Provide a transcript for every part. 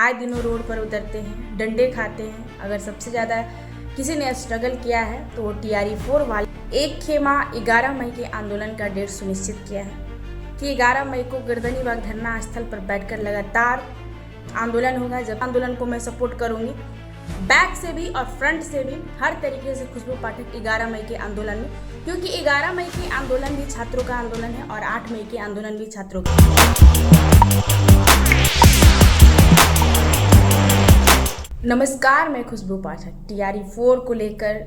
आए दिनों रोड पर उतरते हैं, डंडे खाते हैं। अगर सबसे ज़्यादा किसी ने स्ट्रगल किया है तो वो TRE4 वाले। एक खेमा 11 मई के आंदोलन का डेट सुनिश्चित किया है कि 11 मई को गर्दनीबाग धरना स्थल पर बैठकर लगातार आंदोलन होगा। जब आंदोलन को मैं सपोर्ट करूंगी, बैक से भी और फ्रंट से भी, हर तरीके से खुशबू पाठक 11 मई के आंदोलन में, क्योंकि 11 मई के आंदोलन भी छात्रों का आंदोलन है और 8 मई के आंदोलन भी छात्रों का। नमस्कार, मैं खुशबू पाठक। TRE4 को लेकर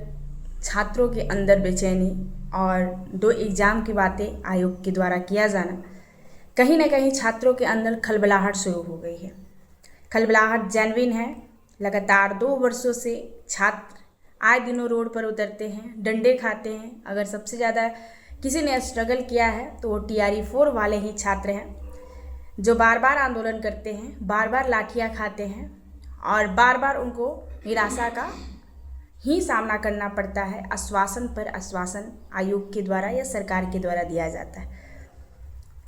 छात्रों के अंदर बेचैनी और 2 एग्जाम की बातें आयोग के द्वारा किया जाना, कहीं ना कहीं छात्रों के अंदर खलबलाहट शुरू हो गई है। खलबलाहट जेन्युइन है। लगातार 2 वर्षों से छात्र आए दिनों रोड पर उतरते हैं, डंडे खाते हैं। अगर सबसे ज़्यादा किसी ने स्ट्रगल किया है तो वो TRE4 वाले ही छात्र हैं, जो बार बार आंदोलन करते हैं, बार बार लाठियाँ खाते हैं और बार बार उनको निराशा का ही सामना करना पड़ता है। आश्वासन पर आश्वासन आयोग के द्वारा या सरकार के द्वारा दिया जाता है।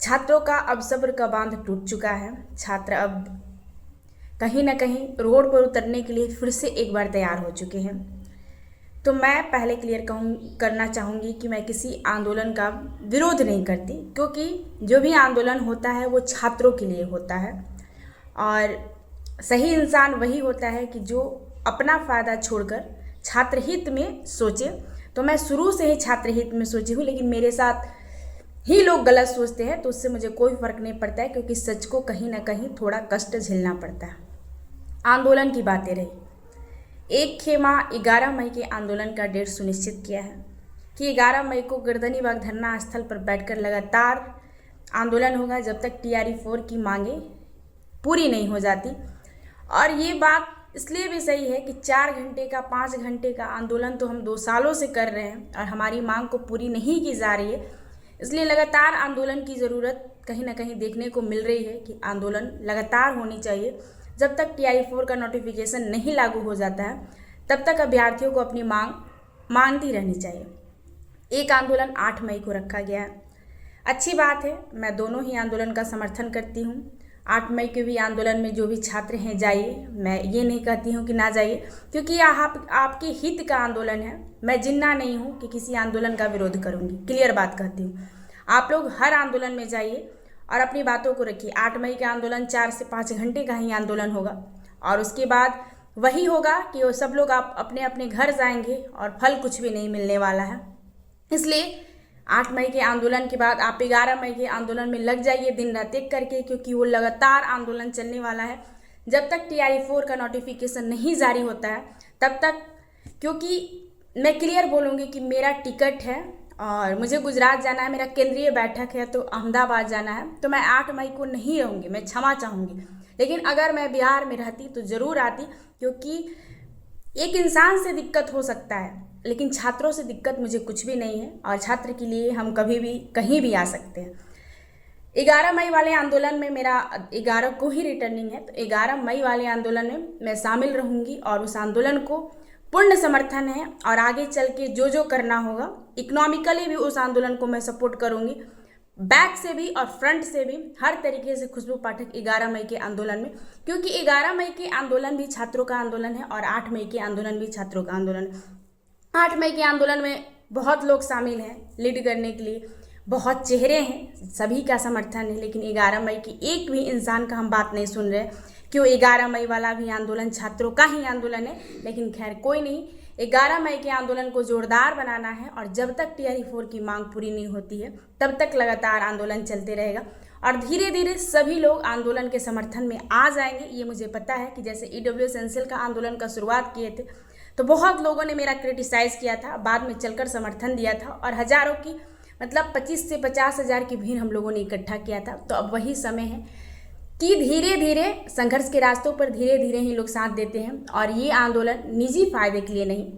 छात्रों का अब सब्र का बांध टूट चुका है। छात्र अब कहीं ना कहीं रोड पर उतरने के लिए फिर से एक बार तैयार हो चुके हैं। तो मैं पहले क्लियर करना चाहूँगी कि मैं किसी आंदोलन का विरोध नहीं करती, क्योंकि जो भी आंदोलन होता है वो छात्रों के लिए होता है और सही इंसान वही होता है कि जो अपना फ़ायदा छोड़कर छात्र हित में सोचे। तो मैं शुरू से ही छात्र हित में सोची हूँ, लेकिन मेरे साथ ही लोग गलत सोचते हैं तो उससे मुझे कोई फ़र्क नहीं पड़ता है, क्योंकि सच को कहीं ना कहीं थोड़ा कष्ट झेलना पड़ता है। आंदोलन की बातें रही, एक खेमा 11 मई के आंदोलन का डेट सुनिश्चित किया है कि 11 मई को गर्दनीबाग धरना स्थल पर बैठकर लगातार आंदोलन होगा जब तक TRE4 की मांगें पूरी नहीं हो जाती। और ये बात इसलिए भी सही है कि 4 घंटे का 5 घंटे का आंदोलन तो हम 2 सालों से कर रहे हैं और हमारी मांग को पूरी नहीं की जा रही है। इसलिए लगातार आंदोलन की ज़रूरत कहीं ना कहीं देखने को मिल रही है कि आंदोलन लगातार होनी चाहिए। जब तक TRE4 का नोटिफिकेशन नहीं लागू हो जाता है तब तक अभ्यर्थियों को अपनी मांग मानती रहनी चाहिए। एक आंदोलन 8 मई को रखा गया है, अच्छी बात है। मैं दोनों ही आंदोलन का समर्थन करती हूँ। 8 मई के भी आंदोलन में जो भी छात्र हैं जाइए, मैं ये नहीं कहती हूँ कि ना जाइए, क्योंकि यह आपके हित का आंदोलन है। मैं जिन्ना नहीं हूँ कि किसी आंदोलन का विरोध करूँगी, क्लियर बात कहती हूँ। आप लोग हर आंदोलन में जाइए और अपनी बातों को रखिए। 8 मई का आंदोलन 4 से 5 घंटे का ही आंदोलन होगा और उसके बाद वही होगा कि वो सब लोग आप अपने अपने घर जाएंगे और फल कुछ भी नहीं मिलने वाला है। इसलिए 8 मई के आंदोलन के बाद आप 11 मई के आंदोलन में लग जाइए दिन रात एक करके, क्योंकि वो लगातार आंदोलन चलने वाला है जब तक TRE4 का नोटिफिकेशन नहीं जारी होता है तब तक। क्योंकि मैं क्लियर बोलूँगी कि मेरा टिकट है और मुझे गुजरात जाना है, मेरा केंद्रीय बैठक है तो अहमदाबाद जाना है, तो मैं 8 मई को नहीं रहूँगी, मैं क्षमा चाहूँगी। लेकिन अगर मैं बिहार में रहती तो ज़रूर आती, क्योंकि एक इंसान से दिक्कत हो सकता है लेकिन छात्रों से दिक्कत मुझे कुछ भी नहीं है और छात्र के लिए हम कभी भी कहीं भी आ सकते हैं। 11 मई वाले आंदोलन में मेरा 11 को ही रिटर्निंग है, तो 11 मई वाले आंदोलन में मैं शामिल रहूँगी और उस आंदोलन को पूर्ण समर्थन है और आगे चल के जो करना होगा इकोनॉमिकली भी उस आंदोलन को मैं सपोर्ट करूंगी, बैक से भी और फ्रंट से भी, हर तरीके से खुशबू पाठक 11 मई के आंदोलन में, क्योंकि 11 मई के आंदोलन भी छात्रों का आंदोलन है और 8 मई के आंदोलन भी छात्रों का आंदोलन है। 8 मई के आंदोलन में बहुत लोग शामिल हैं लीड करने के लिए, बहुत चेहरे हैं, सभी का समर्थन है, लेकिन 11 मई की एक भी इंसान का हम बात नहीं सुन रहे। क्यों 11 मई वाला भी आंदोलन छात्रों का ही आंदोलन है, लेकिन खैर कोई नहीं। 11 मई के आंदोलन को जोरदार बनाना है और जब तक TRE4 की मांग पूरी नहीं होती है तब तक लगातार आंदोलन चलते रहेगा और धीरे धीरे सभी लोग आंदोलन के समर्थन में आ जाएंगे। ये मुझे पता है कि जैसे EWS एनसीएल का आंदोलन का शुरुआत किए थे तो बहुत लोगों ने मेरा क्रिटिसाइज़ किया था, बाद में चलकर समर्थन दिया था और हज़ारों की, मतलब 25 से 50 हज़ार की भीड़ हम लोगों ने इकट्ठा किया था। तो अब वही समय है कि धीरे धीरे संघर्ष के रास्तों पर धीरे धीरे ही लोग साथ देते हैं और ये आंदोलन निजी फायदे के लिए नहीं,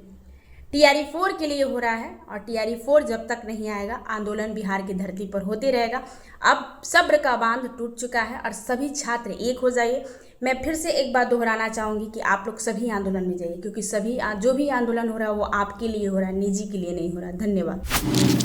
TRE4 के लिए हो रहा है और TRE4 जब तक नहीं आएगा आंदोलन बिहार की धरती पर होते रहेगा। अब सब्र का बांध टूट चुका है और सभी छात्र एक हो जाइए। मैं फिर से एक बात दोहराना चाहूँगी कि आप लोग सभी आंदोलन में जाइए, क्योंकि सभी जो भी आंदोलन हो रहा है वो आपके लिए हो रहा है, निजी के लिए नहीं हो रहा। धन्यवाद।